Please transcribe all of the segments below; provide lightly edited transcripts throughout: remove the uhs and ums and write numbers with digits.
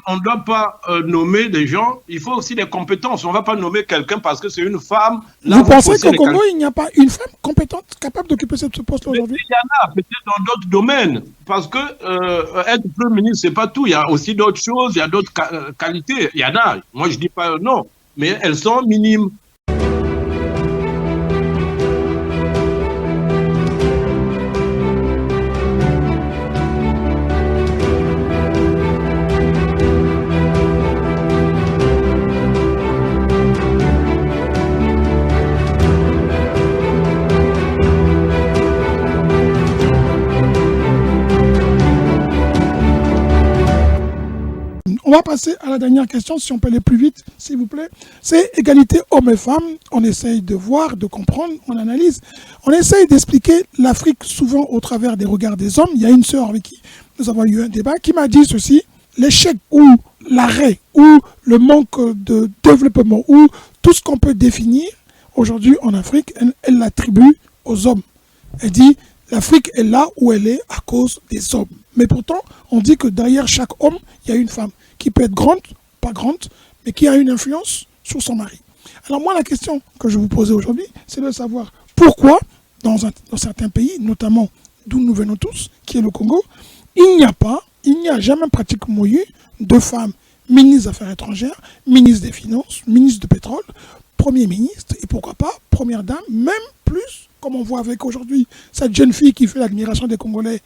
on ne doit pas nommer des gens, il faut aussi des compétences. On ne va pas nommer quelqu'un parce que c'est une femme. Là, vous pensez qu'au Congo, il n'y a pas une femme compétente capable d'occuper ce poste aujourd'hui? Il y en a, peut-être dans d'autres domaines. Parce que être Premier ministre, ce n'est pas tout. Il y a aussi d'autres choses, il y a d'autres qualités. Il y en a. Moi, je ne dis pas non, mais elles sont minimes. On va passer à la dernière question, si on peut aller plus vite, s'il vous plaît. C'est égalité hommes et femmes. On essaye de voir, de comprendre, on analyse. On essaye d'expliquer l'Afrique souvent au travers des regards des hommes. Il y a une sœur avec qui nous avons eu un débat qui m'a dit ceci: l'échec ou l'arrêt ou le manque de développement ou tout ce qu'on peut définir aujourd'hui en Afrique, elle l'attribue aux hommes. Elle dit l'Afrique est là où elle est à cause des hommes. Mais pourtant, on dit que derrière chaque homme, il y a une femme qui peut être grande, pas grande, mais qui a une influence sur son mari. Alors moi, la question que je vous posais aujourd'hui, c'est de savoir pourquoi, dans certains pays, notamment d'où nous venons tous, qui est le Congo, il n'y a jamais pratiquement eu de femmes ministres des Affaires étrangères, ministres des Finances, ministres du pétrole, Premier ministre, et pourquoi pas Première dame, même plus, comme on voit avec aujourd'hui cette jeune fille qui fait l'admiration des Congolais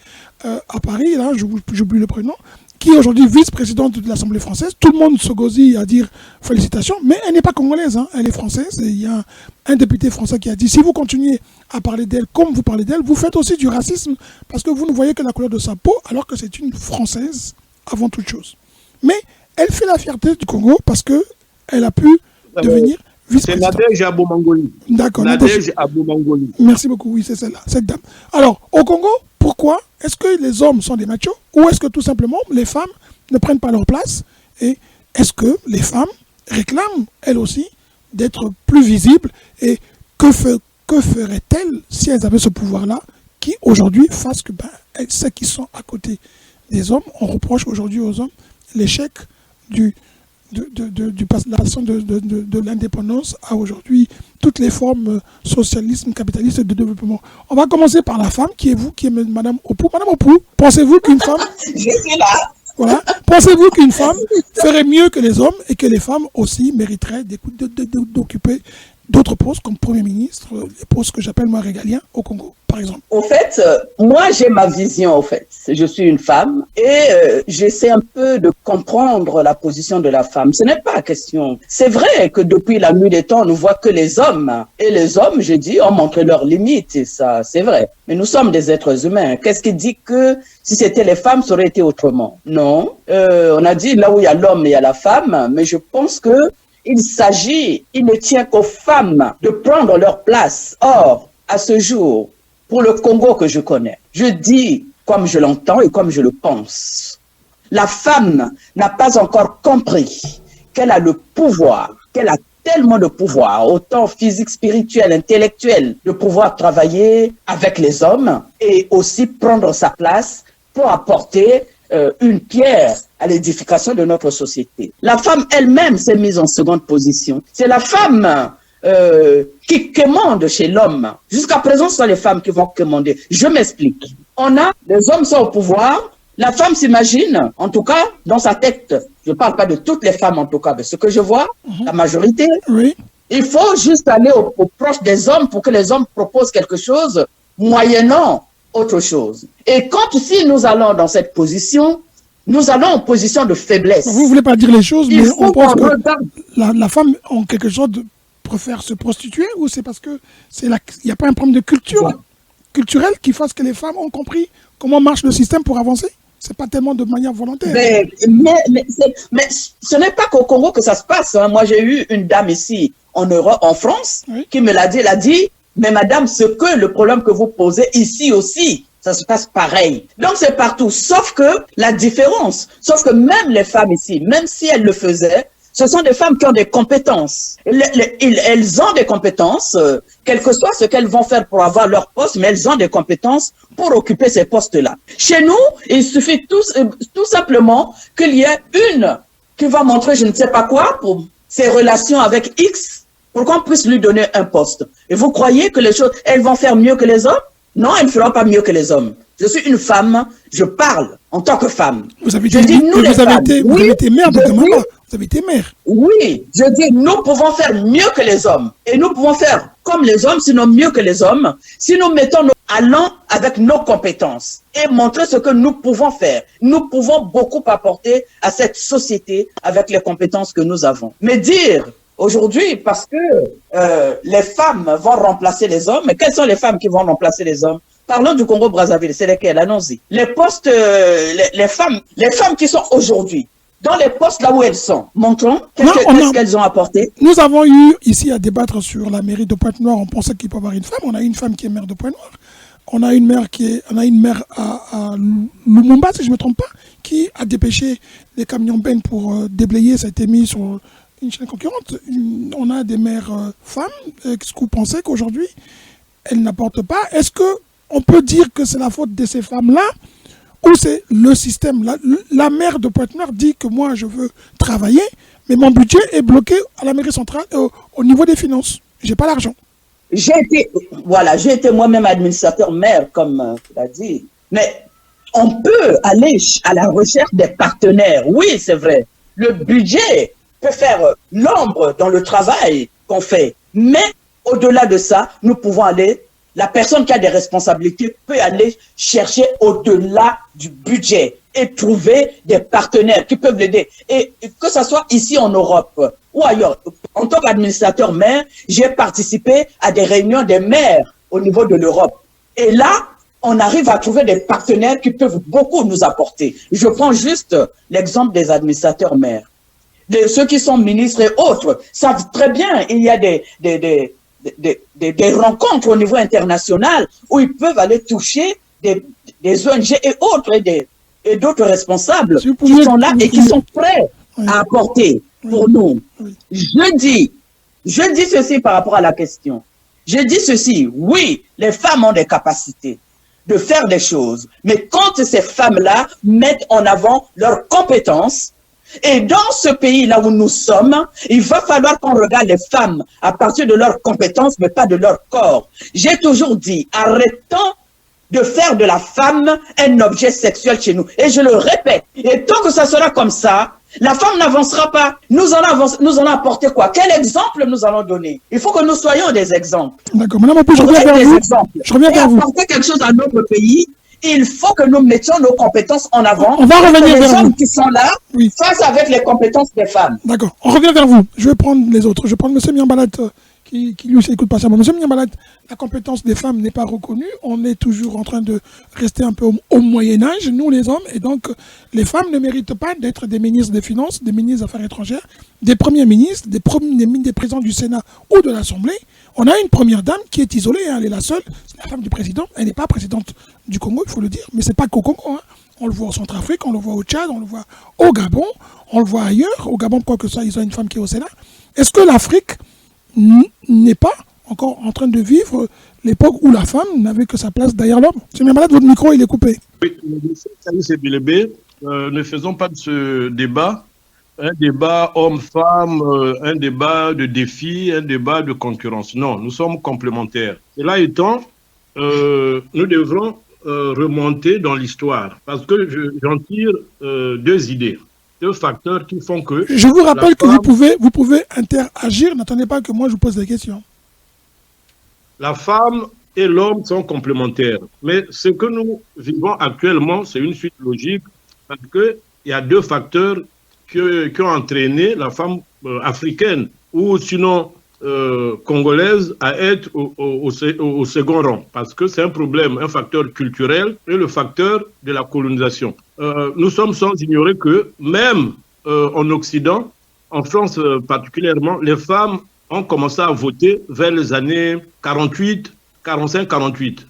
à Paris, là, j'oublie le prénom, qui est aujourd'hui vice-présidente de l'Assemblée française. Tout le monde se gosille à dire félicitations, mais elle n'est pas congolaise, hein, elle est française. Et il y a un député français qui a dit, si vous continuez à parler d'elle comme vous parlez d'elle, vous faites aussi du racisme, parce que vous ne voyez que la couleur de sa peau, alors que c'est une Française avant toute chose. Mais elle fait la fierté du Congo parce qu'elle a pu devenir vice-présidente. C'est Nadège Abou-Mangoli. D'accord. Nadège Abou-Mangoli. Merci beaucoup, oui, c'est celle-là, cette dame. Alors, au Congo, pourquoi est-ce que les hommes sont des machos ou est-ce que tout simplement les femmes ne prennent pas leur place? Et est-ce que les femmes réclament, elles aussi, d'être plus visibles? Et que feraient-elles si elles avaient ce pouvoir-là qui, aujourd'hui, fasse que ceux qui sont à côté des hommes, on reproche aujourd'hui aux hommes l'échec de la passion de l'indépendance à aujourd'hui toutes les formes socialisme, capitalisme et de développement. On va commencer par la femme, qui est vous, qui est Madame Opou. Madame Opou, pensez-vous qu'une femme... Je suis là. Voilà. Pensez-vous qu'une femme ferait mieux que les hommes et que les femmes aussi mériteraient d'occuper d'autres postes comme Premier ministre, les postes que j'appelle moi régaliens au Congo, par exemple? Au fait, moi j'ai ma vision, au fait. Je suis une femme et j'essaie un peu de comprendre la position de la femme. Ce n'est pas question. C'est vrai que depuis la nuit des temps, on ne voit que les hommes. Et les hommes, je dis, ont montré leurs limites. Et ça, c'est vrai. Mais nous sommes des êtres humains. Qu'est-ce qui dit que si c'était les femmes, ça aurait été autrement? Non. On a dit là où il y a l'homme, il y a la femme. Mais je pense que il ne tient qu'aux femmes de prendre leur place. Or, à ce jour, pour le Congo que je connais, je dis comme je l'entends et comme je le pense. La femme n'a pas encore compris qu'elle a le pouvoir, qu'elle a tellement de pouvoir, autant physique, spirituel, intellectuel, de pouvoir travailler avec les hommes et aussi prendre sa place pour apporter une pierre à l'édification de notre société. La femme elle-même s'est mise en seconde position. C'est la femme qui commande chez l'homme. Jusqu'à présent, ce sont les femmes qui vont commander. Je m'explique. Les hommes sont au pouvoir, la femme s'imagine, en tout cas, dans sa tête, je ne parle pas de toutes les femmes en tout cas, mais ce que je vois, la majorité, oui. Il faut juste aller au proche des hommes pour que les hommes proposent quelque chose, moyennant autre chose. Et quand si nous allons dans cette position, nous allons en position de faiblesse. Vous ne voulez pas dire les choses, mais on pense que la femme, en quelque sorte, préfère se prostituer, ou c'est parce que il n'y a pas un problème de culturel qui fasse que les femmes ont compris comment marche le système pour avancer? C'est pas tellement de manière volontaire. Mais ce n'est pas qu'au Congo que ça se passe. Hein. Moi, j'ai eu une dame ici en Europe, en France, oui, qui me l'a dit. Elle a dit, mais madame, le problème que vous posez ici aussi, ça se passe pareil. Donc, c'est partout. Sauf que la différence, sauf que même les femmes ici, même si elles le faisaient, Ce sont des femmes qui ont des compétences. Elles ont des compétences, quel que soit ce qu'elles vont faire pour avoir leur poste, mais elles ont des compétences pour occuper ces postes-là. Chez nous, il suffit tout simplement qu'il y ait une qui va montrer je ne sais pas quoi pour ses relations avec X, pour qu'on puisse lui donner un poste. Et vous croyez que les choses, elles vont faire mieux que les hommes? Non, elles ne feront pas mieux que les hommes. Je suis une femme, je parle en tant que femme. Vous avez été mère de maman. Vous avez été mère. Oui, je dis, nous pouvons faire mieux que les hommes. Et nous pouvons faire comme les hommes, sinon mieux que les hommes, si nous mettons nos allons avec nos compétences et montrer ce que nous pouvons faire. Nous pouvons beaucoup apporter à cette société avec les compétences que nous avons. Mais dire aujourd'hui, parce que les femmes vont remplacer les hommes, mais quelles sont les femmes qui vont remplacer les hommes? Parlons du Congo-Brazzaville, c'est lesquelles? Allons-y. Les postes, les femmes qui sont aujourd'hui dans les postes là où elles sont, montrons qu'est-ce qu'elles ont apporté. Nous avons eu ici à débattre sur la mairie de Pointe-Noire. On pensait qu'il peut y avoir une femme. On a une femme qui est maire de Pointe-Noire. On a une mère à Lumumba, si je ne me trompe pas, qui a dépêché les camions bennes pour déblayer. Ça a été mis sur une chaîne concurrente. On a des maires femmes. Est-ce que vous pensez qu'aujourd'hui, elles n'apportent pas? Est-ce qu'on peut dire que c'est la faute de ces femmes-là ou c'est le système? La maire de Pointe-Noire dit que moi, je veux travailler, mais mon budget est bloqué à la mairie centrale au niveau des finances. Je n'ai pas l'argent. J'ai été moi-même administrateur maire, comme tu l'as dit. Mais on peut aller à la recherche des partenaires. Oui, c'est vrai. Le budget peut faire l'ombre dans le travail qu'on fait. Mais au-delà de ça, nous pouvons aller. La personne qui a des responsabilités peut aller chercher au-delà du budget et trouver des partenaires qui peuvent l'aider. Et que ce soit ici en Europe ou ailleurs. En tant qu'administrateur maire, j'ai participé à des réunions des maires au niveau de l'Europe. Et là, on arrive à trouver des partenaires qui peuvent beaucoup nous apporter. Je prends juste l'exemple des administrateurs maires. Ceux qui sont ministres et autres savent très bien, il y a des rencontres au niveau international où ils peuvent aller toucher des ONG et autres et d'autres responsables qui sont là et qui sont prêts à apporter pour nous. Je dis ceci par rapport à la question. Je dis ceci, oui, les femmes ont des capacités de faire des choses, mais quand ces femmes-là mettent en avant leurs compétences, et dans ce pays-là où nous sommes, il va falloir qu'on regarde les femmes à partir de leurs compétences, mais pas de leur corps. J'ai toujours dit, arrêtons de faire de la femme un objet sexuel chez nous. Et je le répète, et tant que ça sera comme ça, la femme n'avancera pas. Nous allons apporter quoi? Quel exemple nous allons donner? Il faut que nous soyons des exemples. D'accord, madame Opou, je reviens vers vous. Je reviens vers vous. Apporter quelque chose à notre pays. Il faut que nous mettions nos compétences en avant. On va revenir vers vous. Les hommes qui sont là, face avec les compétences des femmes. D'accord, on revient vers vous. Je vais prendre les autres. Je vais prendre M. Miambalat qui lui aussi écoute patiemment. M. Miambalat, la compétence des femmes n'est pas reconnue. On est toujours en train de rester un peu au Moyen-Âge, nous les hommes. Et donc, les femmes ne méritent pas d'être des ministres des Finances, des ministres des Affaires étrangères, des premiers ministres, des présidents du Sénat ou de l'Assemblée. On a une première dame qui est isolée, hein, elle est la seule, c'est la femme du président, elle n'est pas présidente du Congo, il faut le dire, mais c'est pas qu'au Congo, hein. On le voit au Centrafrique, on le voit au Tchad, on le voit au Gabon, on le voit ailleurs, au Gabon, quoi que ce soit, ils ont une femme qui est au Sénat. Est-ce que l'Afrique n'est pas encore en train de vivre l'époque où la femme n'avait que sa place derrière l'homme? C'est bien malade, votre micro, il est coupé. Oui, c'est Bilébé. Ne faisons pas de ce débat un débat homme-femme, un débat de défi, un débat de concurrence. Non, nous sommes complémentaires. Et là étant, nous devrons remonter dans l'histoire, parce que j'en tire deux idées, deux facteurs qui font que... Je vous rappelle que vous pouvez interagir, n'attendez pas que moi je vous pose des questions. La femme et l'homme sont complémentaires, mais ce que nous vivons actuellement, c'est une suite logique, parce qu'il y a deux facteurs qui ont entraîné la femme africaine, ou sinon congolaise, à être au second rang. Parce que c'est un problème, un facteur culturel et le facteur de la colonisation. Nous sommes sans ignorer que même en Occident, en France particulièrement, les femmes ont commencé à voter vers les années 48, 45, 48.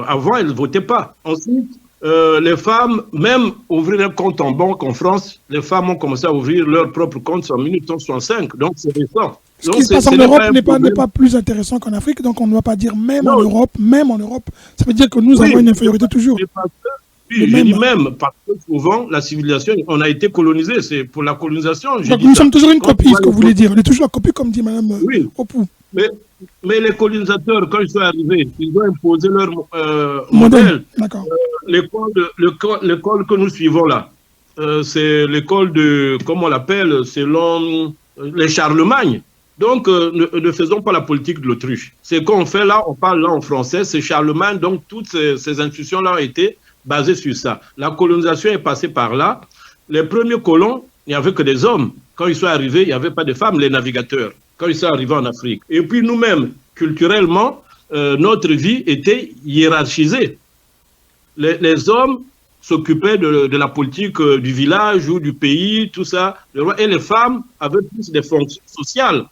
Avant, elles ne votaient pas. Ensuite, les femmes, même ouvrir un compte en banque en France, les femmes ont commencé à ouvrir leur propre compte en 1965, donc c'est récent. Ce qui se passe en Europe n'est pas plus intéressant qu'en Afrique, donc on ne va pas dire même en Europe, ça veut dire que nous avons une infériorité toujours. Oui, je dis même, parce que souvent, la civilisation, on a été colonisé, c'est pour la colonisation. Donc nous sommes toujours une copie, ce que vous voulez dire. On est toujours la copie, comme dit Mme Opou. Mais les colonisateurs, quand ils sont arrivés, ils ont imposé leur modèle. L'école que nous suivons là, c'est l'école de, comment on l'appelle, selon les Charlemagne. Donc, ne faisons pas la politique de l'autruche. C'est qu'on fait là, on parle là en français, c'est Charlemagne, donc toutes ces institutions-là ont été basées sur ça. La colonisation est passée par là. Les premiers colons, il n'y avait que des hommes. Quand ils sont arrivés, il n'y avait pas de femmes, les navigateurs, quand ils sont arrivés en Afrique. Et puis nous-mêmes, culturellement, notre vie était hiérarchisée. Les hommes s'occupaient de la politique du village ou du pays, tout ça. Et les femmes avaient plus des fonctions sociales.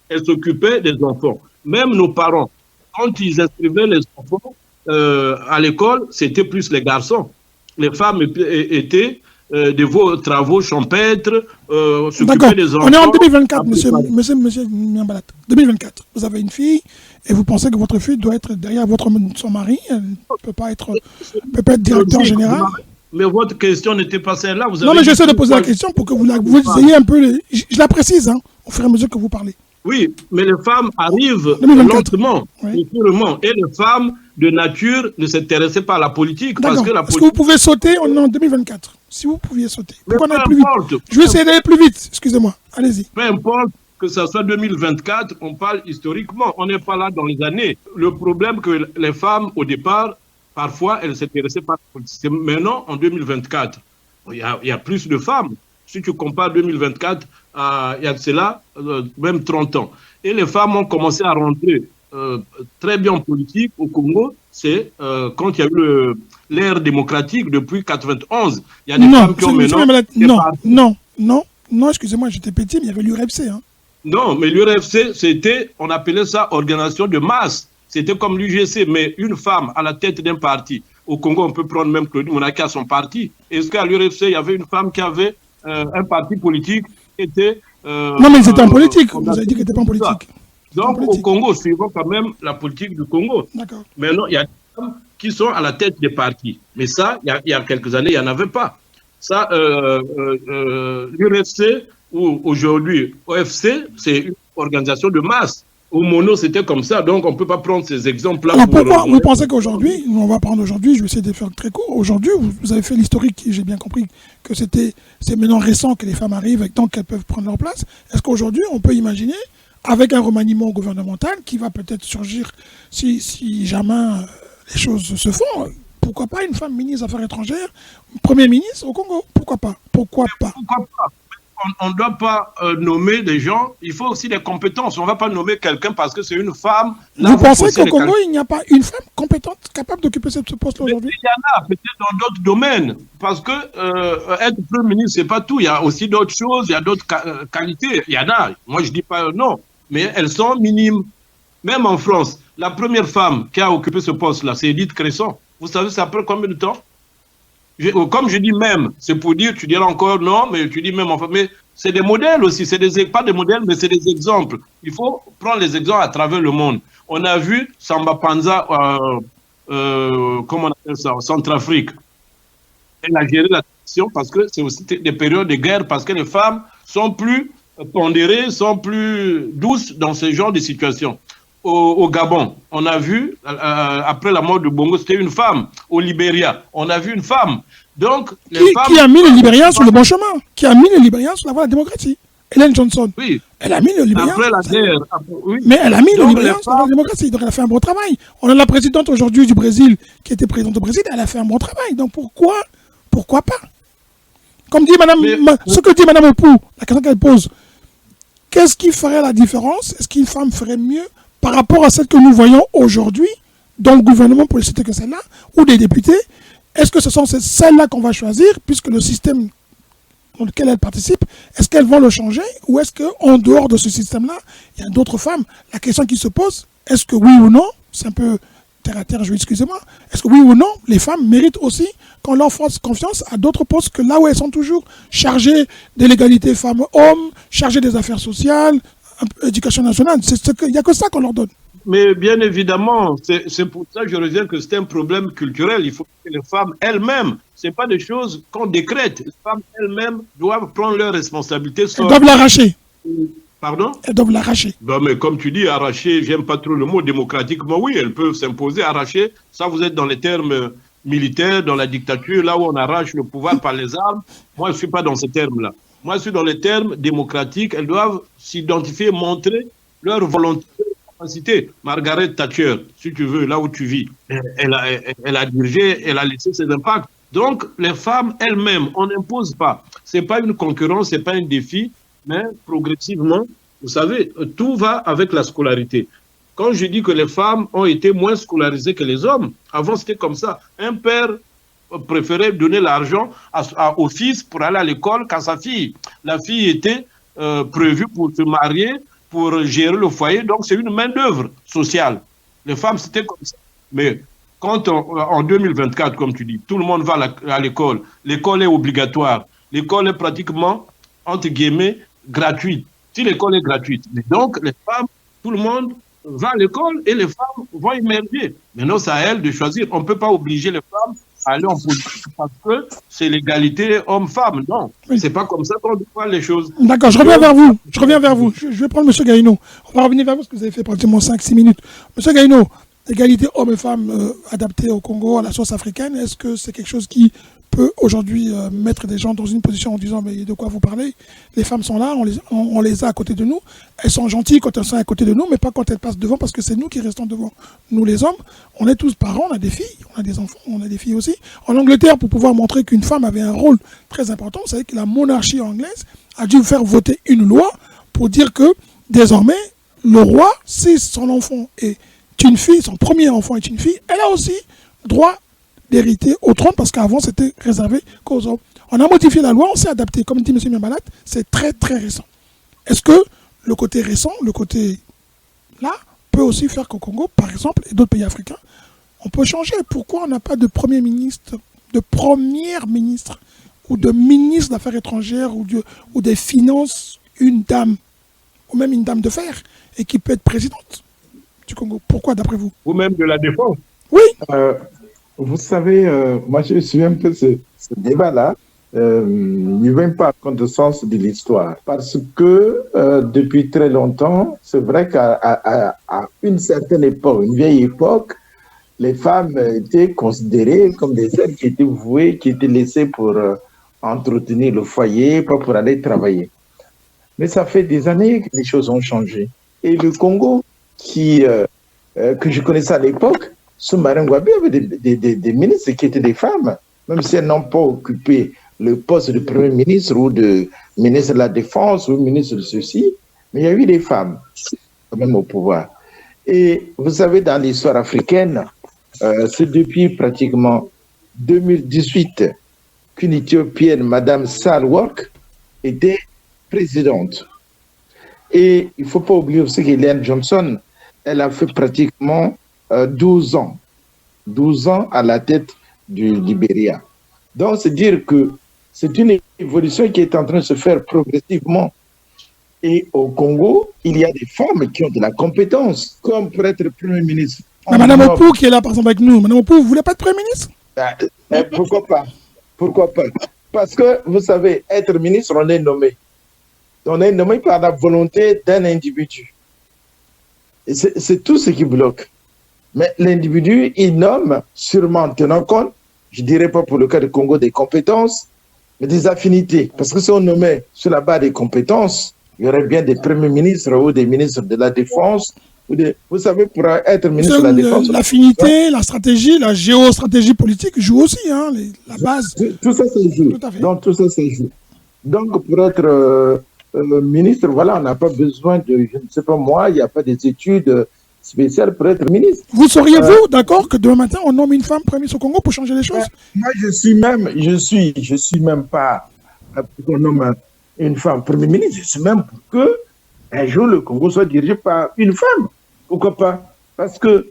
Elles s'occupaient des enfants. Même nos parents, quand ils inscrivaient les enfants à l'école, c'était plus les garçons. Les femmes étaient de vos travaux champêtres, s'occuper des enfants. On est en 2024, monsieur Niambalat. 2024. Vous avez une fille et vous pensez que votre fille doit être derrière son mari. Elle ne peut pas être directeur général. Mais votre question n'était pas celle-là. Non, mais j'essaie de poser la question pour que vous ayez un peu... Je la précise, au fur et à mesure que vous parlez. Oui, mais les femmes arrivent lentement, sûrement. Et les femmes de nature ne s'intéressaient pas à la politique. Est-ce que vous pouvez sauter en 2024? Si vous pouviez sauter. Pourquoi on aille plus vite? Je vais essayer d'aller plus vite. Excusez-moi. Allez-y. Peu importe que ce soit 2024, on parle historiquement. On n'est pas là dans les années. Le problème que les femmes, au départ, parfois, elles ne s'intéressaient pas à la politique. Maintenant, en 2024, il y a plus de femmes. Si tu compares 2024, il y a de cela, même 30 ans. Et les femmes ont commencé à rentrer très bien en politique au Congo. C'est quand il y a eu l'ère démocratique depuis 91. Il y a des femmes qui ont maintenant... Non, excusez-moi, j'étais petit, mais il y avait l'URFC. Non, mais l'URFC, on appelait ça organisation de masse. C'était comme l'UGC, mais une femme à la tête d'un parti. Au Congo, on peut prendre même Claudine Monaki à son parti. Est-ce qu'à l'URFC, il y avait une femme qui avait un parti politique qui était... non, mais ils étaient en politique. Vous avez dit qu'ils n'étaient pas en politique. Donc, au Congo, suivons quand même la politique du Congo. D'accord. Maintenant, il y a des femmes qui sont à la tête des partis. Mais ça, il y a quelques années, il n'y en avait pas. Ça, l'URFC, ou aujourd'hui, OFC, c'est une organisation de masse. Au Mono, c'était comme ça. Donc, on ne peut pas prendre ces exemples-là. Alors, pourquoi vous pensez qu'aujourd'hui, on va prendre aujourd'hui, je vais essayer de faire très court. Aujourd'hui, vous avez fait l'historique, j'ai bien compris que c'est maintenant récent que les femmes arrivent et donc qu'elles peuvent prendre leur place. Est-ce qu'aujourd'hui, on peut imaginer, avec un remaniement gouvernemental qui va peut-être surgir si jamais les choses se font, pourquoi pas une femme ministre des Affaires étrangères, Premier ministre au Congo? Pourquoi pas? Pourquoi pas? On ne doit pas nommer des gens, il faut aussi des compétences. On ne va pas nommer quelqu'un parce que c'est une femme. Vous pensez qu'au Congo, il n'y a pas une femme compétente capable d'occuper ce poste-là aujourd'hui? Il y en a, peut-être dans d'autres domaines. Parce que être Premier ministre, ce n'est pas tout. Il y a aussi d'autres choses, il y a d'autres qualités. Il y en a. Moi, je ne dis pas non. Mais elles sont minimes. Même en France, la première femme qui a occupé ce poste-là, c'est Edith Cresson. Vous savez, ça prend combien de temps? Comme je dis même, c'est pour dire, tu diras encore non, mais tu dis même enfin, mais c'est des modèles aussi, pas des modèles, mais c'est des exemples. Il faut prendre les exemples à travers le monde. On a vu Samba Panza, comment on appelle ça, en Centrafrique. Elle a géré la situation parce que c'est aussi des périodes de guerre, parce que les femmes sont plus pondérées, sont plus douces dans ce genre de situation. Au Gabon, on a vu, après la mort de Bongo, c'était une femme. Au Libéria, on a vu une femme. Donc, qui a mis le Libéria sur le bon chemin? Qui a mis le Libéria sur la voie de la démocratie? Hélène Johnson. Oui. Elle a mis le Libéria. Après la guerre. Oui. Mais elle a mis le Libéria sur la voie de la démocratie. Donc, elle a fait un bon travail. On a la présidente aujourd'hui du Brésil, qui était présidente du Brésil. Elle a fait un bon travail. Donc, pourquoi pas? Comme dit ce que dit Mme Opou, la question qu'elle pose, qu'est-ce qui ferait la différence? Est-ce qu'une femme ferait mieux par rapport à celle que nous voyons aujourd'hui dans le gouvernement, pour ne citer que celle-là, ou des députés? Est-ce que ce sont celles-là qu'on va choisir, puisque le système dans lequel elles participent, est-ce qu'elles vont le changer, ou est-ce qu'en dehors de ce système-là, il y a d'autres femmes? La question qui se pose, est-ce que oui ou non, c'est un peu terre à terre, excusez-moi, est-ce que oui ou non, les femmes méritent aussi qu'on leur fasse confiance à d'autres postes que là où elles sont toujours chargées de l'égalité femmes-hommes, chargées des affaires sociales, éducation nationale. Il n'y a que ça qu'on leur donne. Mais bien évidemment, c'est pour ça que je reviens que c'est un problème culturel. Il faut que les femmes elles-mêmes, ce n'est pas des choses qu'on décrète. Les femmes elles-mêmes doivent prendre leurs responsabilités. Elles doivent l'arracher. Pardon? Elles doivent l'arracher. Non, mais comme tu dis, arracher, j'aime pas trop le mot démocratiquement, oui, elles peuvent s'imposer, arracher. Ça, vous êtes dans les termes militaires, dans la dictature, là où on arrache le pouvoir par les armes. Moi, je ne suis pas dans ces termes-là. Moi, je suis dans les termes démocratiques. Elles doivent s'identifier, montrer leur volonté, leur capacité. Margaret Thatcher, si tu veux, là où tu vis, elle a dirigé, elle a laissé ses impacts. Donc, les femmes elles-mêmes, on n'impose pas. Ce n'est pas une concurrence, ce n'est pas un défi. Mais progressivement, vous savez, tout va avec la scolarité. Quand je dis que les femmes ont été moins scolarisées que les hommes, avant c'était comme ça. Un père préférait donner l'argent au fils pour aller à l'école qu'à sa fille. La fille était prévue pour se marier, pour gérer le foyer, donc c'est une main-d'œuvre sociale. Les femmes, c'était comme ça. Mais quand en 2024, comme tu dis, tout le monde va à l'école, l'école est obligatoire, l'école est pratiquement, entre guillemets, gratuite. Si l'école est gratuite, donc les femmes, tout le monde va à l'école et les femmes vont émerger. Maintenant, c'est à elles de choisir. On ne peut pas obliger les femmes à aller en politique parce que c'est l'égalité homme-femme. Non, oui. C'est pas comme ça qu'on doit voir les choses. D'accord, je reviens vers vous. Je vais prendre M. Gaïno. On va revenir vers vous parce que vous avez fait pratiquement 5-6 minutes. M. Gaïno, égalité homme et femme adaptée au Congo, à la sauce africaine, est-ce que c'est quelque chose qui peut aujourd'hui mettre des gens dans une position en disant mais de quoi vous parlez? Les femmes sont là, on les a à côté de nous, elles sont gentilles quand elles sont à côté de nous, mais pas quand elles passent devant parce que c'est nous qui restons devant. Nous les hommes, on est tous parents, on a des filles, on a des enfants, on a des filles aussi. En Angleterre, pour pouvoir montrer qu'une femme avait un rôle très important, vous savez que la monarchie anglaise a dû faire voter une loi pour dire que désormais, le roi, si son enfant est une fille, son premier enfant est une fille, elle a aussi droit d'hériter au trône parce qu'avant c'était réservé qu'aux hommes. On a modifié la loi, on s'est adapté. Comme dit M. Miambalat, c'est très très récent. Est-ce que le côté récent, le côté là, peut aussi faire qu'au Congo, par exemple, et d'autres pays africains, on peut changer? Pourquoi on n'a pas de premier ministre, de première ministre ou de ministre d'affaires étrangères ou des finances, une dame, ou même une dame de fer, et qui peut être présidente du Congo? Pourquoi d'après vous? Ou même de la défense? Oui. Vous savez, moi je suis un peu ce débat-là. Il ne vient pas compte du sens de l'histoire. Parce que depuis très longtemps, c'est vrai qu'à une certaine époque, une vieille époque, les femmes étaient considérées comme des êtres qui étaient vouées, qui étaient laissées pour entretenir le foyer, pas pour aller travailler. Mais ça fait des années que les choses ont changé. Et le Congo, que je connaissais à l'époque, Soumaïla Ngouabi avait des ministres qui étaient des femmes, même si elles n'ont pas occupé le poste de Premier ministre ou de ministre de la Défense ou ministre de ceci, mais il y a eu des femmes quand même au pouvoir. Et vous savez, dans l'histoire africaine, c'est depuis pratiquement 2018 qu'une Éthiopienne, Madame Sahle-Work, était présidente. Et il ne faut pas oublier aussi qu'Hélène Johnson, elle a fait pratiquement 12 ans à la tête du Libéria. Donc, c'est dire que c'est une évolution qui est en train de se faire progressivement. Et au Congo, il y a des femmes qui ont de la compétence, comme pour être Premier ministre. Madame Opou qui est là, par exemple, avec nous. Madame Opou, vous ne voulez pas être Premier ministre? Pourquoi pas? Pourquoi pas? Parce que, vous savez, être ministre, on est nommé. On est nommé par la volonté d'un individu. Et c'est tout ce qui bloque. Mais l'individu, il nomme, sûrement tenant compte, je ne dirais pas pour le cas du Congo des compétences, mais des affinités. Parce que si on nommait sur la base des compétences, il y aurait bien des premiers ministres ou des ministres de la Défense. Vous savez, pour être ministre de la Défense... L'affinité, la stratégie, la géostratégie politique joue aussi, hein, la base. Tout ça, ça joue. Tout à fait. Donc, tout ça, ça joue. Donc, pour être ministre, voilà, on n'a pas besoin de... Je ne sais pas moi, il n'y a pas des études spéciales pour être ministre. Vous seriez-vous d'accord que demain matin, on nomme une femme Premier ministre au Congo pour changer les choses? Moi, je suis même pas pour qu'on nomme une femme Premier ministre. Je suis même pour que un jour le Congo soit dirigé par une femme. Pourquoi pas? Parce que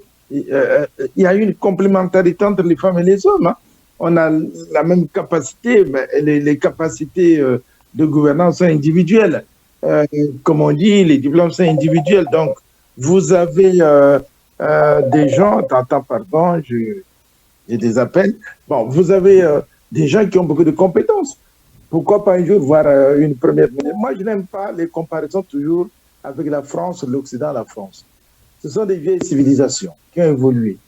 y a une complémentarité entre les femmes et les hommes. Hein. On a la même capacité, mais les capacités de gouvernance sont individuelles. Comme on dit, les diplômes sont individuels. Donc, vous avez des gens, pardon, j'ai des appels. Bon, vous avez des gens qui ont beaucoup de compétences. Pourquoi pas un jour voir une première ministre? Moi, je n'aime pas les comparaisons toujours avec la France, l'Occident, la France. Ce sont des vieilles civilisations qui ont évolué.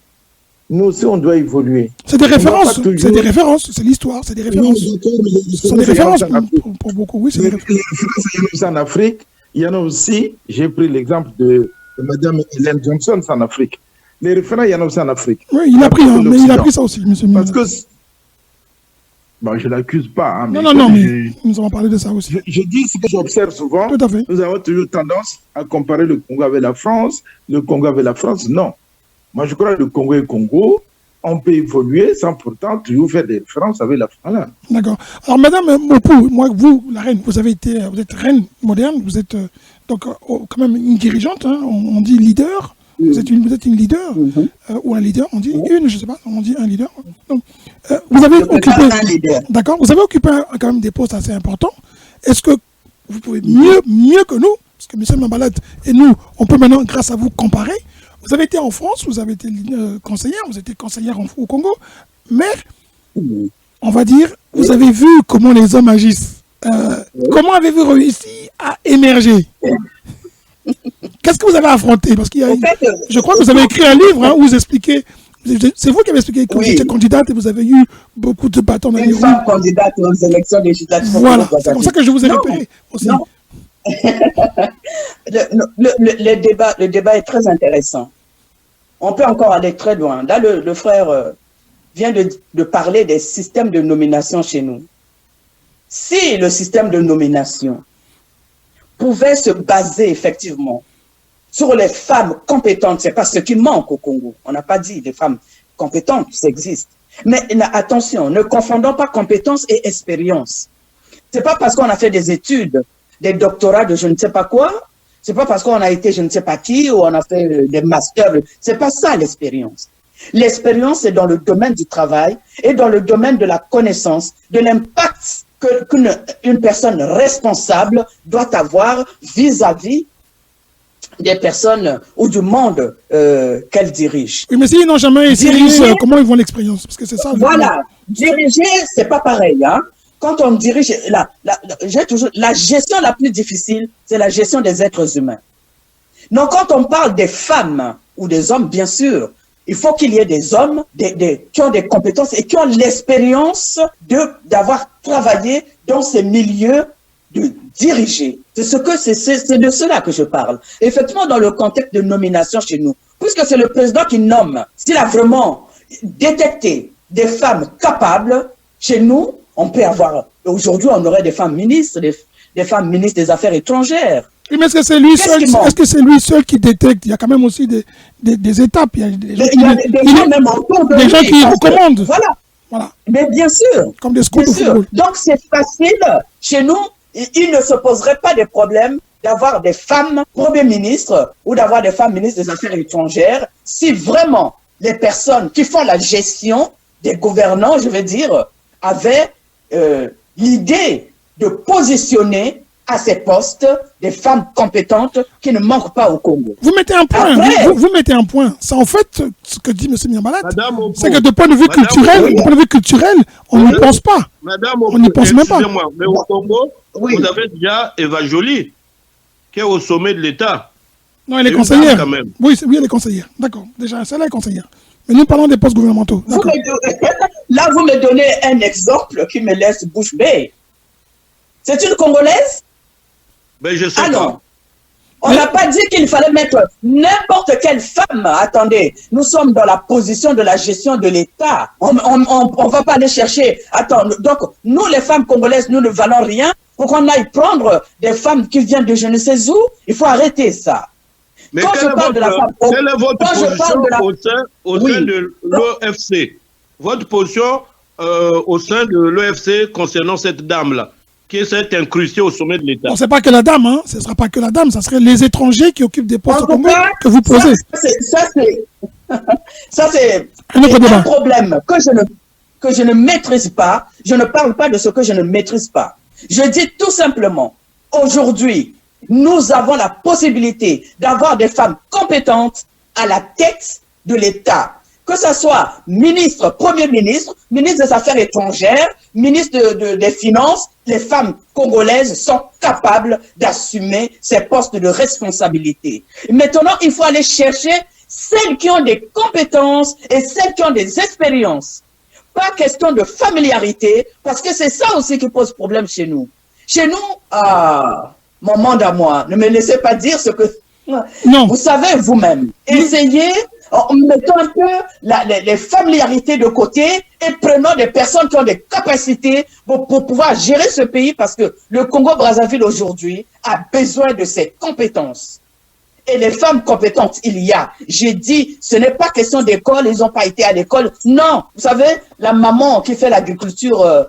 Nous aussi, on doit évoluer. C'est des références, c'est des références, c'est l'histoire, c'est des références. Ce sont des références pour beaucoup, oui, c'est des références. Il y en a aussi en Afrique, il y en a aussi, j'ai pris l'exemple de Mme Hélène Johnson en Afrique. Les référents, il y en a aussi en Afrique. Oui, il a pris, hein, mais il a pris ça aussi, monsieur. Parce que, bon, je ne l'accuse pas. Hein, mais non, mais nous avons parlé de ça aussi. Je dis ce que j'observe souvent. Tout à fait. Nous avons toujours tendance à comparer le Congo avec la France, le Congo avec la France. Non. Moi, je crois que le Congo est Congo. On peut évoluer sans pourtant toujours faire des références avec la France. Voilà. D'accord. Alors, Madame Mopou, moi, vous, la reine, vous êtes reine moderne, vous êtes donc quand même une dirigeante, hein, on dit leader. Vous êtes une leader, ou un leader, on dit une, je ne sais pas, on dit un leader. Donc, vous avez occupé, d'accord, vous avez occupé quand même des postes assez importants. Est-ce que vous pouvez mieux que nous, parce que M. Mambalade et nous, on peut maintenant, grâce à vous, comparer. Vous avez été en France, vous avez été conseillère, vous étiez conseillère au Congo, mais, on va dire, vous avez vu comment les hommes agissent. Comment avez-vous réussi à émerger? Qu'est-ce que vous avez affronté? Parce qu'il y a, je crois que vous avez écrit un livre hein, où vous expliquez. C'est vous qui avez expliqué que vous étiez candidate et vous avez eu beaucoup de bâtons dans les roues. Une femme candidate aux élections législatives. Voilà, c'est comme ça que je vous ai repéré aussi. Non. le débat est très intéressant. On peut encore aller très loin. Là, le frère vient de parler des systèmes de nomination chez nous. Si le système de nomination pouvait se baser effectivement sur les femmes compétentes, c'est pas ce qui manque au Congo. On n'a pas dit les femmes compétentes, ça existe. Mais attention, ne confondons pas compétence et expérience. C'est pas parce qu'on a fait des études, des doctorats de je ne sais pas quoi, c'est pas parce qu'on a été je ne sais pas qui ou on a fait des masters, c'est pas ça l'expérience. L'expérience, c'est dans le domaine du travail et dans le domaine de la connaissance, de l'impact qu'une personne responsable doit avoir vis-à-vis des personnes ou du monde qu'elle dirige. Oui, mais s'ils n'ont jamais essayé, comment ils vont l'expérience? Parce que c'est ça. Voilà, diriger, c'est pas pareil. Hein? Quand on dirige, la gestion la plus difficile, c'est la gestion des êtres humains. Donc, quand on parle des femmes ou des hommes, bien sûr, il faut qu'il y ait des hommes qui ont des compétences et qui ont l'expérience d'avoir travaillé dans ces milieux, de diriger. C'est de cela que je parle. Effectivement, dans le contexte de nomination chez nous, puisque c'est le président qui nomme, s'il a vraiment détecté des femmes capables, chez nous, on peut avoir, aujourd'hui, on aurait des femmes ministres, des femmes ministres des Affaires étrangères. Oui, mais est-ce que c'est lui seul, est-ce que c'est lui seul qui détecte? Il y a quand même aussi des étapes. Il y a des gens qui recommandent. Voilà. Mais bien sûr. Comme des scouts de football. Donc c'est facile. Chez nous, il ne se poserait pas de problème d'avoir des femmes premiers ministres ou d'avoir des femmes ministres des Affaires étrangères si vraiment les personnes qui font la gestion des gouvernants, je veux dire, avaient l'idée de positionner à ces postes des femmes compétentes qui ne manquent pas au Congo. Vous mettez un point. Vous mettez un point. Ça, en fait, ce que dit M. Miambalade, c'est que de point de vue culturel, on n'y pense pas. Madame, on n'y pense même pas. Mais au Congo, vous avez déjà Eva Joly, qui est au sommet de l'État. Non, elle est conseillère. Quand même. Oui, elle est conseillère. D'accord. Déjà, celle-là est conseillère. Mais nous parlons des postes gouvernementaux. Là, vous me donnez un exemple qui me laisse bouche bée. C'est une Congolaise? Ben, je sais pas. Non. On n'a pas dit qu'il fallait mettre n'importe quelle femme. Attendez, nous sommes dans la position de la gestion de l'État. On ne va pas aller chercher. Attends, donc, nous, les femmes congolaises, nous ne valons rien pour qu'on aille prendre des femmes qui viennent de je ne sais où. Il faut arrêter ça. Mais quelle est votre position au sein de l'OFC? Votre position au sein de l'OFC concernant cette dame-là, qui s'est incrustée au sommet de l'État? Ce n'est pas que la dame, ce ne sera pas que la dame, ça serait les étrangers qui occupent des postes au Congo que vous posez. Ça, c'est un problème que je ne maîtrise pas. Je ne parle pas de ce que je ne maîtrise pas. Je dis tout simplement, aujourd'hui, nous avons la possibilité d'avoir des femmes compétentes à la tête de l'État. Que ce soit ministre, premier ministre, ministre des Affaires étrangères, ministre des Finances, les femmes congolaises sont capables d'assumer ces postes de responsabilité. Maintenant, il faut aller chercher celles qui ont des compétences et celles qui ont des expériences. Pas question de familiarité, parce que c'est ça aussi qui pose problème chez nous. Chez nous, mon monde à moi, ne me laissez pas dire ce que... Non. Vous savez vous-même. Essayez, mettons un peu les familiarités de côté et prenons des personnes qui ont des capacités pour pouvoir gérer ce pays, parce que le Congo-Brazzaville aujourd'hui a besoin de ces compétences. Et les femmes compétentes, il y a. J'ai dit, ce n'est pas question d'école, ils n'ont pas été à l'école. Non, vous savez, la maman qui fait l'agriculture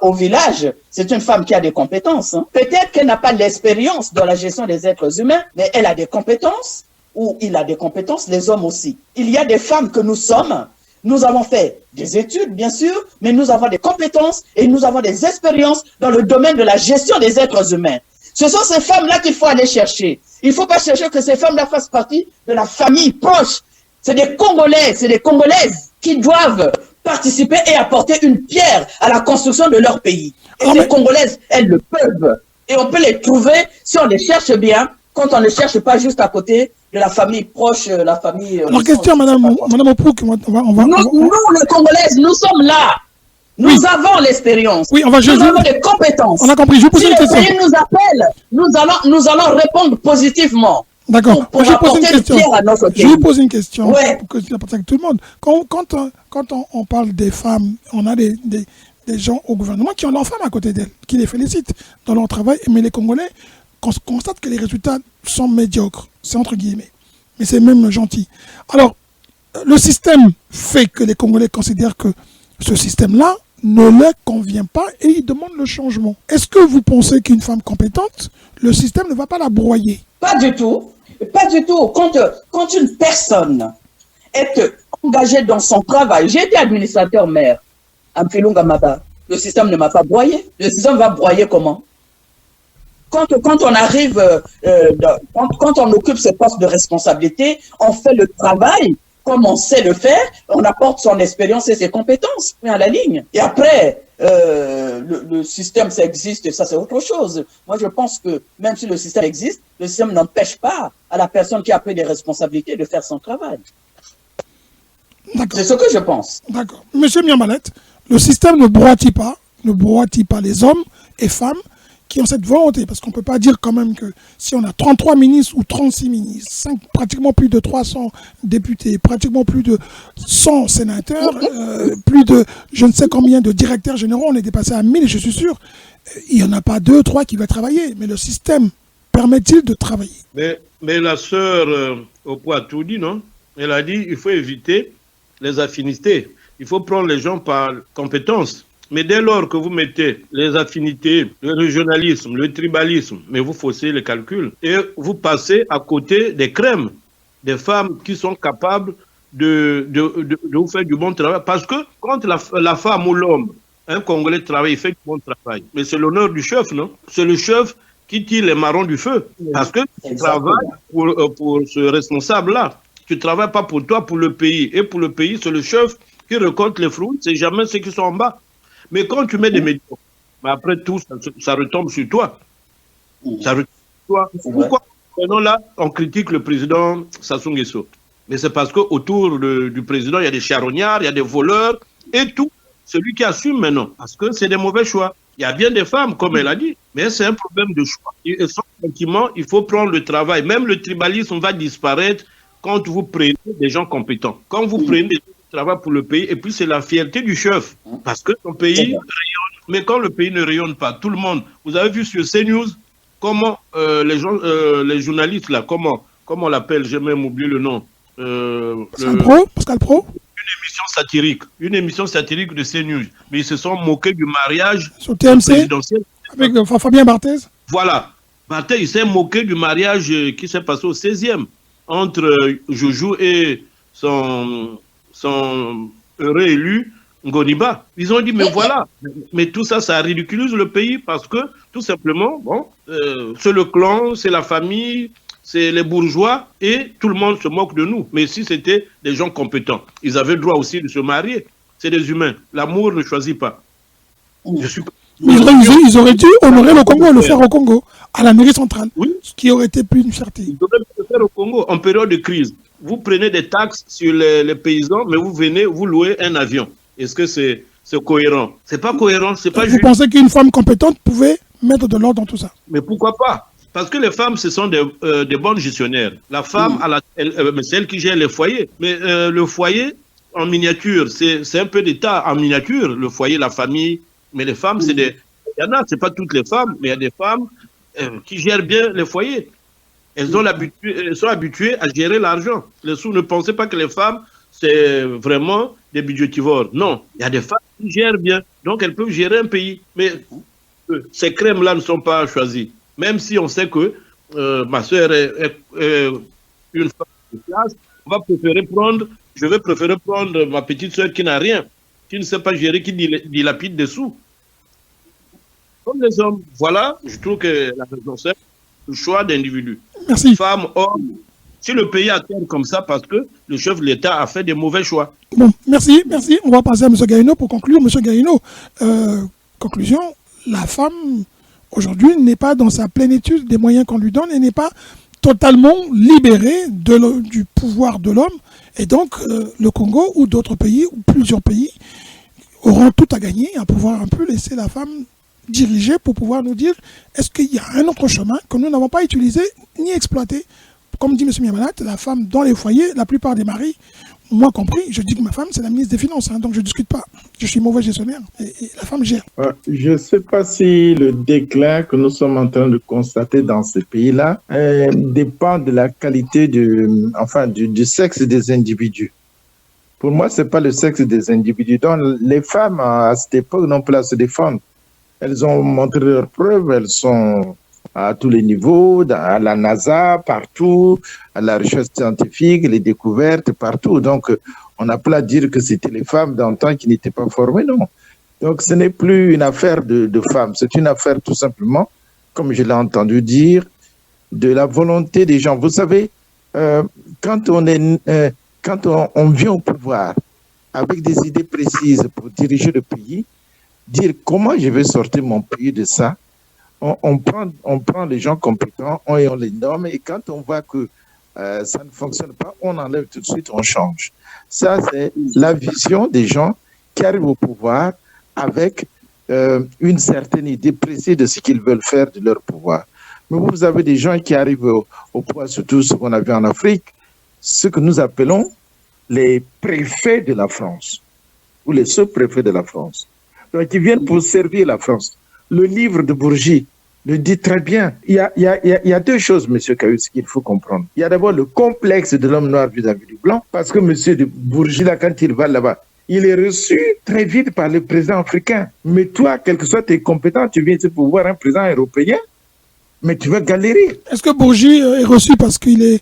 au village, c'est une femme qui a des compétences. Hein. Peut-être qu'elle n'a pas l'expérience dans la gestion des êtres humains, mais elle a des compétences, ou il a des compétences, les hommes aussi. Il y a des femmes que nous sommes, nous avons fait des études, bien sûr, mais nous avons des compétences et nous avons des expériences dans le domaine de la gestion des êtres humains. Ce sont ces femmes-là qu'il faut aller chercher. Il ne faut pas chercher que ces femmes-là fassent partie de la famille proche. C'est des Congolais, c'est des Congolaises qui doivent participer et apporter une pierre à la construction de leur pays. Et les Congolaises, elles le peuvent. Et on peut les trouver si on les cherche bien, quand on ne cherche pas juste à côté de la famille proche, la famille... Alors, question, Madame Opouk, nous, les Congolaises, nous sommes là. Nous avons l'expérience. Oui, nous avons des compétences. On a compris. Je vous pose une question. Si le pays nous appelle, nous allons répondre positivement. D'accord. Pour apporter une pierre à notre pays. Je vous pose une question. Ouais. Pour que ça passe avec tout le monde. Quand on parle des femmes, on a des gens au gouvernement qui ont leurs femmes à côté d'elles, qui les félicitent dans leur travail. Mais les Congolais constatent que les résultats sont médiocres. C'est entre guillemets. Mais c'est même gentil. Alors, le système fait que les Congolais considèrent que ce système-là ne leur convient pas et ils demandent le changement. Est-ce que vous pensez qu'une femme compétente, le système ne va pas la broyer? Pas du tout. Pas du tout. Quand une personne est engagée dans son travail, j'ai été administrateur maire à Mpilunga Maba, le système ne m'a pas broyé. Le système va broyer comment? Quand on arrive, quand on occupe ce poste de responsabilité, on fait le travail comme on sait le faire, on apporte son expérience et ses compétences à la ligne. Et après, le système, ça existe, et ça c'est autre chose. Moi, je pense que même si le système existe, le système n'empêche pas à la personne qui a pris des responsabilités de faire son travail. C'est ce que je pense. D'accord. Monsieur Miambalet, le système ne broie-t-il pas les hommes et femmes qui ont cette volonté, parce qu'on ne peut pas dire quand même que si on a 33 ministres ou 36 ministres, pratiquement plus de 300 députés, pratiquement plus de 100 sénateurs, plus de je ne sais combien de directeurs généraux, on est dépassé à 1000, je suis sûr, il n'y en a pas 2, 3 qui vont travailler, mais le système permet-il de travailler? Mais la sœur Opouk a tout dit, non? Elle a dit il faut éviter les affinités, il faut prendre les gens par compétence. Mais dès lors que vous mettez les affinités, le régionalisme, le tribalisme, mais vous faussez les calculs et vous passez à côté des crèmes, des femmes qui sont capables de vous faire du bon travail. Parce que quand la femme ou l'homme, un Congolais travaille, il fait du bon travail. Mais c'est l'honneur du chef, non? C'est le chef qui tire les marrons du feu. Parce que tu travailles pour ce responsable-là. Tu ne travailles pas pour toi, pour le pays. Et pour le pays, c'est le chef qui récolte les fruits, c'est jamais ceux qui sont en bas. Mais quand tu mets des médias, après tout, ça retombe sur toi. Ça retombe sur toi. Pourquoi maintenant là, on critique le président Sassou Nguesso? Mais c'est parce qu'autour du président, il y a des charognards, il y a des voleurs, et tout. Celui qui assume maintenant, parce que c'est des mauvais choix. Il y a bien des femmes, comme elle a dit, mais c'est un problème de choix. Et sans sentiment, il faut prendre le travail. Même le tribalisme va disparaître quand vous prenez des gens compétents. Quand vous prenez des gens qui travaillent pour le pays, et puis c'est la fierté du chef. Parce que ton pays rayonne. Mais quand le pays ne rayonne pas, tout le monde... Vous avez vu sur CNews comment les journalistes, là, comment on l'appelle, j'ai même oublié le nom. Pascal Pro. Une émission satirique de CNews. Mais ils se sont moqués du mariage sur TMC, présidentiel. Avec Fabien Barthez. Voilà. Barthez, il s'est moqué du mariage qui s'est passé au 16e entre Joujou et son réélu Ngoniba. Ils ont dit, mais voilà, mais tout ça, ça ridiculise le pays parce que, tout simplement, bon, c'est le clan, c'est la famille, c'est les bourgeois et tout le monde se moque de nous. Mais si c'était des gens compétents, ils avaient le droit aussi de se marier. C'est des humains. L'amour ne choisit pas. Je suis... Ils auraient dû honorer le Congo et le faire au Congo, à la mairie centrale, oui, ce qui aurait été plus une fierté. Ils auraient dû le faire au Congo en période de crise. Vous prenez des taxes sur les paysans, mais vous venez, vous louez un avion. Est-ce que c'est cohérent? C'est pas cohérent, c'est pas juste. Vous pensez qu'une femme compétente pouvait mettre de l'ordre dans tout ça? Mais pourquoi pas? Parce que les femmes, ce sont des bonnes gestionnaires. La femme, c'est elle qui gère les foyers. Mais le foyer, en miniature, c'est un peu d'État en miniature. Le foyer, la famille. Mais les femmes, c'est des... Il y en a, c'est pas toutes les femmes, mais il y a des femmes qui gèrent bien les foyers. Elles sont habituées à gérer l'argent. Les sous, ne pensez pas que les femmes, c'est vraiment des budgétivores. Non, il y a des femmes qui gèrent bien. Donc, elles peuvent gérer un pays. Mais ces crèmes-là ne sont pas choisies. Même si on sait que ma soeur est une femme de classe, je vais préférer prendre ma petite soeur qui n'a rien, qui ne sait pas gérer, qui dilapide des sous. Comme les hommes. Voilà, je trouve que la raison, c'est le choix d'individus. Merci. Femmes, hommes. Si le pays attend comme ça, parce que le chef de l'État a fait des mauvais choix. Bon, merci. On va passer à M. Gaïno pour conclure. M. Gaïno, conclusion, la femme, aujourd'hui, n'est pas dans sa plénitude des moyens qu'on lui donne et n'est pas totalement libérée du pouvoir de l'homme. Et donc, le Congo ou d'autres pays, ou plusieurs pays, auront tout à gagner à pouvoir un peu laisser la femme diriger pour pouvoir nous dire est-ce qu'il y a un autre chemin que nous n'avons pas utilisé ni exploité. Comme dit M. Miamalat, la femme dans les foyers, la plupart des maris, moi compris, je dis que ma femme c'est la ministre des Finances, hein, donc je ne discute pas. Je suis mauvais gestionnaire et la femme gère. Je ne sais pas si le déclin que nous sommes en train de constater dans ces pays-là dépend de la qualité du sexe des individus. Pour moi, ce n'est pas le sexe des individus. Donc, les femmes, à cette époque, n'ont pas à se défendre. Elles ont montré leurs preuves, elles sont à tous les niveaux, à la NASA, partout, à la recherche scientifique, les découvertes, partout. Donc, on n'a pas à dire que c'était les femmes d'antan qui n'étaient pas formées, non. Donc, ce n'est plus une affaire de femmes, c'est une affaire tout simplement, comme je l'ai entendu dire, de la volonté des gens. Vous savez, quand on vient au pouvoir avec des idées précises pour diriger le pays, dire comment je vais sortir mon pays de ça, on prend les gens compétents et on les nomme, et quand on voit que ça ne fonctionne pas, on enlève tout de suite, on change. Ça, c'est la vision des gens qui arrivent au pouvoir avec une certaine idée précise de ce qu'ils veulent faire de leur pouvoir. Mais vous avez des gens qui arrivent au pouvoir, surtout ce qu'on a vu en Afrique, ce que nous appelons les préfets de la France, ou les sous-préfets de la France. Donc, ils viennent pour servir la France. Le livre de Bourgi le dit très bien. Il y a deux choses, M. Kayus, qu'il faut comprendre. Il y a d'abord le complexe de l'homme noir vis-à-vis du blanc, parce que M. de Bourgi, là, quand il va là-bas, il est reçu très vite par le président africain. Mais toi, quel que soit tes compétences, tu viens ici pour voir un président européen, mais tu vas galérer. Est-ce que Bourgi est reçu parce qu'il est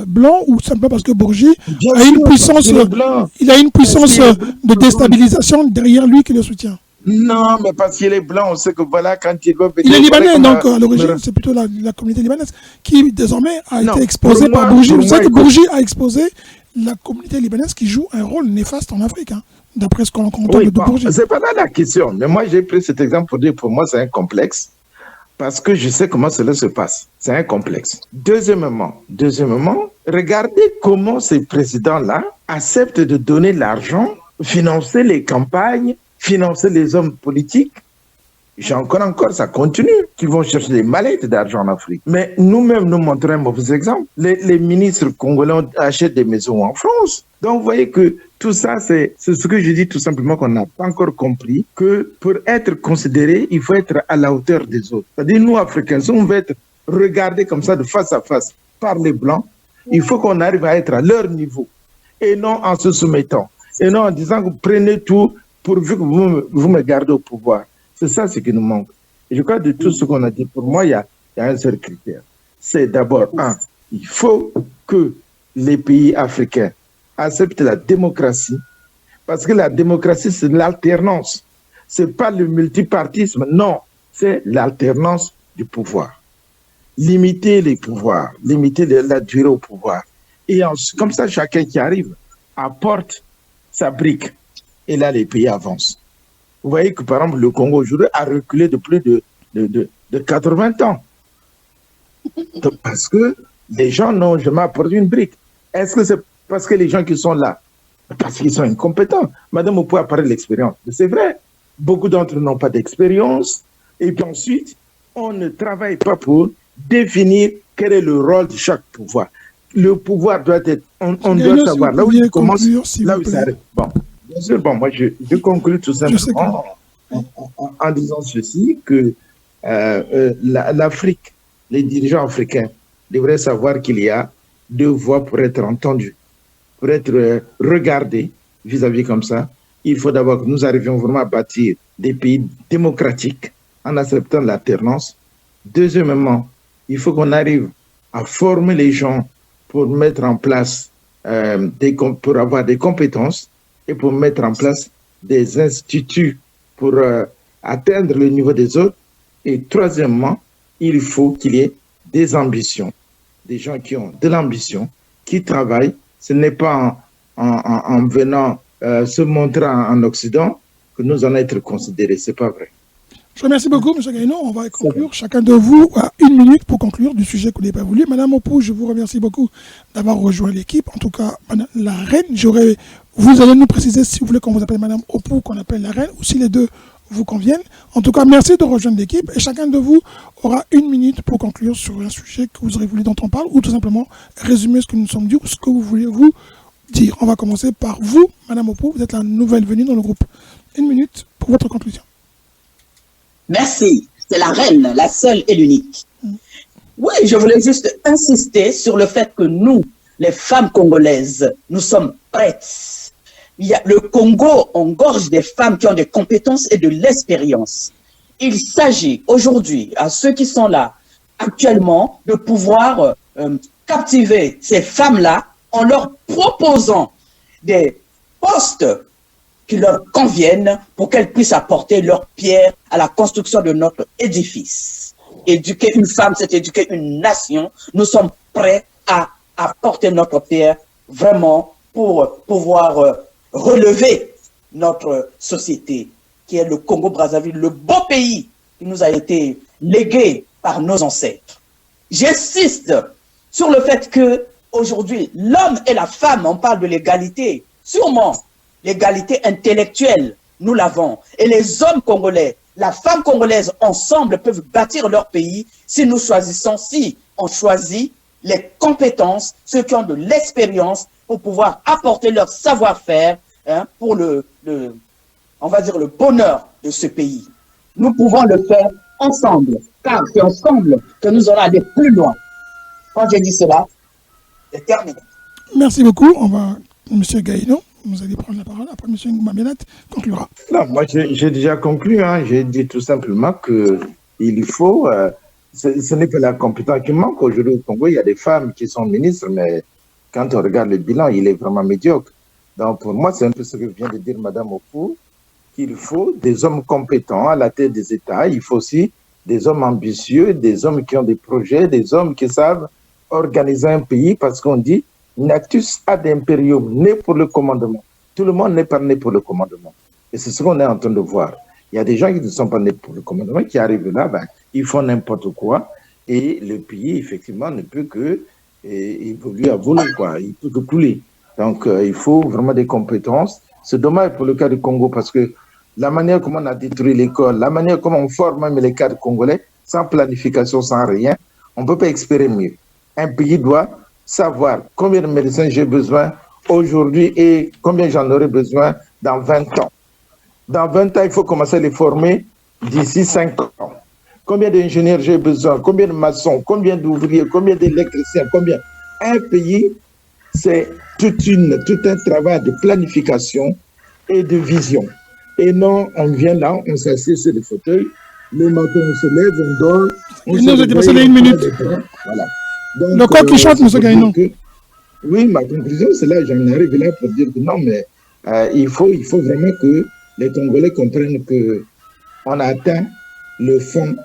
blanc, ou simplement parce que Bourgi a une puissance, de déstabilisation derrière lui qui le soutient? Non, mais parce qu'il est blanc, on sait que voilà, quand il va venir... Il est libanais, donc à l'origine, c'est plutôt la communauté libanaise qui désormais a été exposée par Bourgi. Vous savez que Bourgi a exposé la communauté libanaise qui joue un rôle néfaste en Afrique, hein, d'après ce qu'on entend de Bourgi. C'est pas là la question, mais moi j'ai pris cet exemple pour dire pour moi c'est un complexe, parce que je sais comment cela se passe. C'est un complexe. Deuxièmement, regardez comment ces présidents-là acceptent de donner l'argent, financer les campagnes, financer les hommes politiques. Encore, ça continue, qui vont chercher des mallettes d'argent en Afrique. Mais nous-mêmes, nous montrons un mauvais exemple. Les ministres congolais achètent des maisons en France. Donc, vous voyez que tout ça, c'est ce que je dis tout simplement qu'on n'a pas encore compris, que pour être considéré, il faut être à la hauteur des autres. C'est-à-dire, nous, Africains, si on veut être regardés comme ça de face à face par les Blancs, il faut qu'on arrive à être à leur niveau et non en se soumettant. Et non en disant que vous prenez tout pourvu que vous me gardez au pouvoir. C'est ça ce qui nous manque. Et je crois que de tout ce qu'on a dit, pour moi, il y a un seul critère. C'est d'abord, il faut que les pays africains acceptent la démocratie, parce que la démocratie, c'est l'alternance. Ce n'est pas le multipartisme, non, c'est l'alternance du pouvoir. Limiter les pouvoirs, limiter la durée au pouvoir. Et comme ça, chacun qui arrive apporte sa brique. Et là, les pays avancent. Vous voyez que, par exemple, le Congo aujourd'hui a reculé de plus de 80 ans. Donc, parce que les gens n'ont jamais apporté une brique. Est-ce que c'est parce que les gens qui sont là, parce qu'ils sont incompétents? Madame Opou a parlé de l'expérience. C'est vrai. Beaucoup d'entre eux n'ont pas d'expérience. Et puis ensuite, on ne travaille pas pour définir quel est le rôle de chaque pouvoir. Le pouvoir doit être... On doit savoir là où il commence, là où il s'arrête. Bon, bien sûr, bon, moi, je conclue tout simplement en disant ceci, que l'Afrique, les dirigeants africains devraient savoir qu'il y a deux voies pour être entendus, pour être regardés vis-à-vis comme ça. Il faut d'abord que nous arrivions vraiment à bâtir des pays démocratiques en acceptant l'alternance. Deuxièmement, il faut qu'on arrive à former les gens pour mettre en place, pour avoir des compétences et pour mettre en place des instituts pour atteindre le niveau des autres. Et troisièmement, il faut qu'il y ait des ambitions, des gens qui ont de l'ambition, qui travaillent. Ce n'est pas en venant se montrer en Occident que nous allons être considérés. Ce n'est pas vrai. Je vous remercie beaucoup, M. Gaïno. On va conclure. Chacun de vous a 1 minute pour conclure du sujet que vous n'avez pas voulu. Madame Opou, je vous remercie beaucoup d'avoir rejoint l'équipe. En tout cas, Madame la reine, vous allez nous préciser si vous voulez qu'on vous appelle Madame Opou, qu'on appelle la reine, ou si les deux vous conviennent. En tout cas, merci de rejoindre l'équipe. Et chacun de vous aura 1 minute pour conclure sur un sujet que vous aurez voulu dont on parle, ou tout simplement résumer ce que nous sommes dit ou ce que vous voulez vous dire. On va commencer par vous, Madame Opou. Vous êtes la nouvelle venue dans le groupe. 1 minute pour votre conclusion. Merci. C'est la reine, la seule et l'unique. Oui, je voulais juste insister sur le fait que nous, les femmes congolaises, nous sommes prêtes. Le Congo engorge des femmes qui ont des compétences et de l'expérience. Il s'agit aujourd'hui, à ceux qui sont là actuellement, de pouvoir captiver ces femmes-là en leur proposant des postes qui leur conviennent pour qu'elles puissent apporter leur pierre à la construction de notre édifice. Éduquer une femme, c'est éduquer une nation. Nous sommes prêts à apporter notre pierre vraiment pour pouvoir relever notre société, qui est le Congo-Brazzaville, le beau pays qui nous a été légué par nos ancêtres. J'insiste sur le fait que aujourd'hui, l'homme et la femme, on parle de l'égalité, sûrement. L'égalité intellectuelle, nous l'avons. Et les hommes congolais, la femme congolaise, ensemble, peuvent bâtir leur pays si nous choisissons, si on choisit les compétences, ceux qui ont de l'expérience pour pouvoir apporter leur savoir-faire pour on va dire, le bonheur de ce pays. Nous pouvons le faire ensemble, car c'est ensemble que nous allons aller plus loin. Quand j'ai dit cela, c'est terminé. Merci beaucoup. On va, M. Gaïno. Vous allez prendre la parole, après M. Ngoumabianet conclura. Non, moi j'ai déjà conclu, j'ai dit tout simplement qu'il faut, ce n'est pas la compétence qui manque aujourd'hui au Congo, il y a des femmes qui sont ministres, mais quand on regarde le bilan, il est vraiment médiocre. Donc pour moi, c'est un peu ce que vient de dire Mme Opou, qu'il faut des hommes compétents à la tête des États, il faut aussi des hommes ambitieux, des hommes qui ont des projets, des hommes qui savent organiser un pays, parce qu'on dit Natus ad imperium, né pour le commandement. Tout le monde n'est pas né pour le commandement. Et c'est ce qu'on est en train de voir. Il y a des gens qui ne sont pas nés pour le commandement, qui arrivent là, ils font n'importe quoi, et le pays, effectivement, ne peut que évoluer à voler, quoi. Il peut que couler. Donc, il faut vraiment des compétences. C'est dommage pour le cas du Congo, parce que la manière comment on a détruit l'école, la manière comment on forme même les cadres congolais, sans planification, sans rien, on ne peut pas espérer mieux. Un pays doit savoir combien de médecins j'ai besoin aujourd'hui et combien j'en aurai besoin dans 20 ans. Dans 20 ans, il faut commencer à les former d'ici 5 ans. Combien d'ingénieurs j'ai besoin, combien de maçons, combien d'ouvriers, combien d'électriciens, combien. Un pays, c'est tout un travail de planification et de vision. Et non, on vient là, on s'assied sur les fauteuils, le matin on se lève, on dort. Il nous a dépassé les 1 minute. Voilà. Donc, le corps qui chante, M. Gaïno. Oui, ma conclusion, c'est là, j'en arrive là pour dire que non, mais il faut vraiment que les Congolais comprennent qu'on a atteint le fond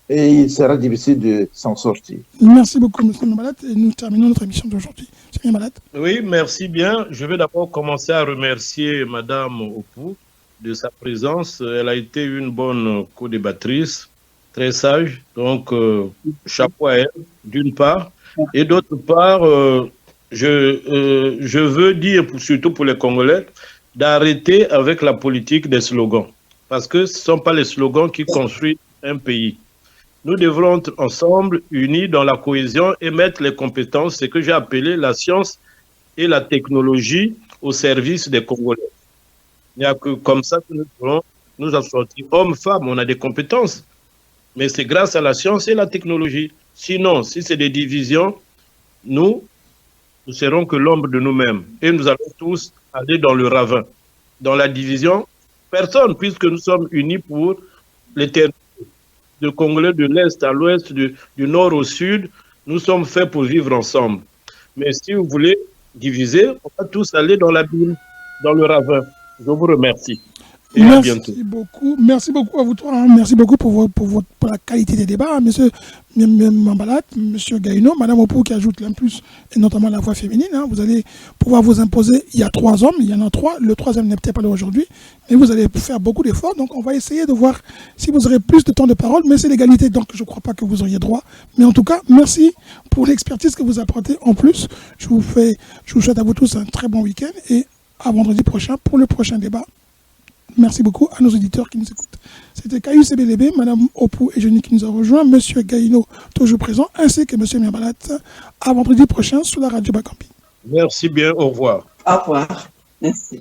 et il sera difficile de s'en sortir. Merci beaucoup, M. Miambalat, et nous terminons notre émission d'aujourd'hui. M. Miambalat. Oui, merci bien. Je vais d'abord commencer à remercier Mme Opou de sa présence. Elle a été une bonne co-débattrice, très sage. Donc, chapeau à elle, d'une part. Et d'autre part, je veux dire, surtout pour les Congolais, d'arrêter avec la politique des slogans. Parce que ce ne sont pas les slogans qui construisent un pays. Nous devrons être ensemble, unis dans la cohésion et mettre les compétences, ce que j'ai appelé la science et la technologie au service des Congolais. Il n'y a que comme ça que nous pourrons nous en sortir. Hommes, femmes, on a des compétences, mais c'est grâce à la science et la technologie. Sinon, si c'est des divisions, nous serons que l'ombre de nous-mêmes. Et nous allons tous aller dans le ravin. Dans la division, personne, puisque nous sommes unis pour l'éternité. De Congolais de l'Est à l'Ouest, du Nord au Sud, nous sommes faits pour vivre ensemble. Mais si vous voulez diviser, on va tous aller dans l'abîme, dans le ravin. Je vous remercie. Et à bientôt. Merci beaucoup à vous trois. Merci beaucoup pour la qualité des débats. Monsieur Miambalat, Monsieur Gaïno, Madame Opou qui ajoute l'un plus, et notamment la voix féminine. Vous allez pouvoir vous imposer. Il y a 3 hommes, il y en a 3. Le 3e n'est peut-être pas là aujourd'hui, mais vous allez faire beaucoup d'efforts. Donc on va essayer de voir si vous aurez plus de temps de parole. Mais c'est l'égalité, donc je ne crois pas que vous auriez droit. Mais en tout cas, merci pour l'expertise que vous apportez en plus. Je vous souhaite à vous tous un très bon week-end et à vendredi prochain pour le prochain débat. Merci beaucoup à nos auditeurs qui nous écoutent. C'était Caillou CBLB, Madame Opou et Jenny qui nous a rejoints, Monsieur Gaïno, toujours présent, ainsi que Monsieur Miambalat. À vendredi prochain sur la radio Bakampi. Merci bien, au revoir. Au revoir. Merci.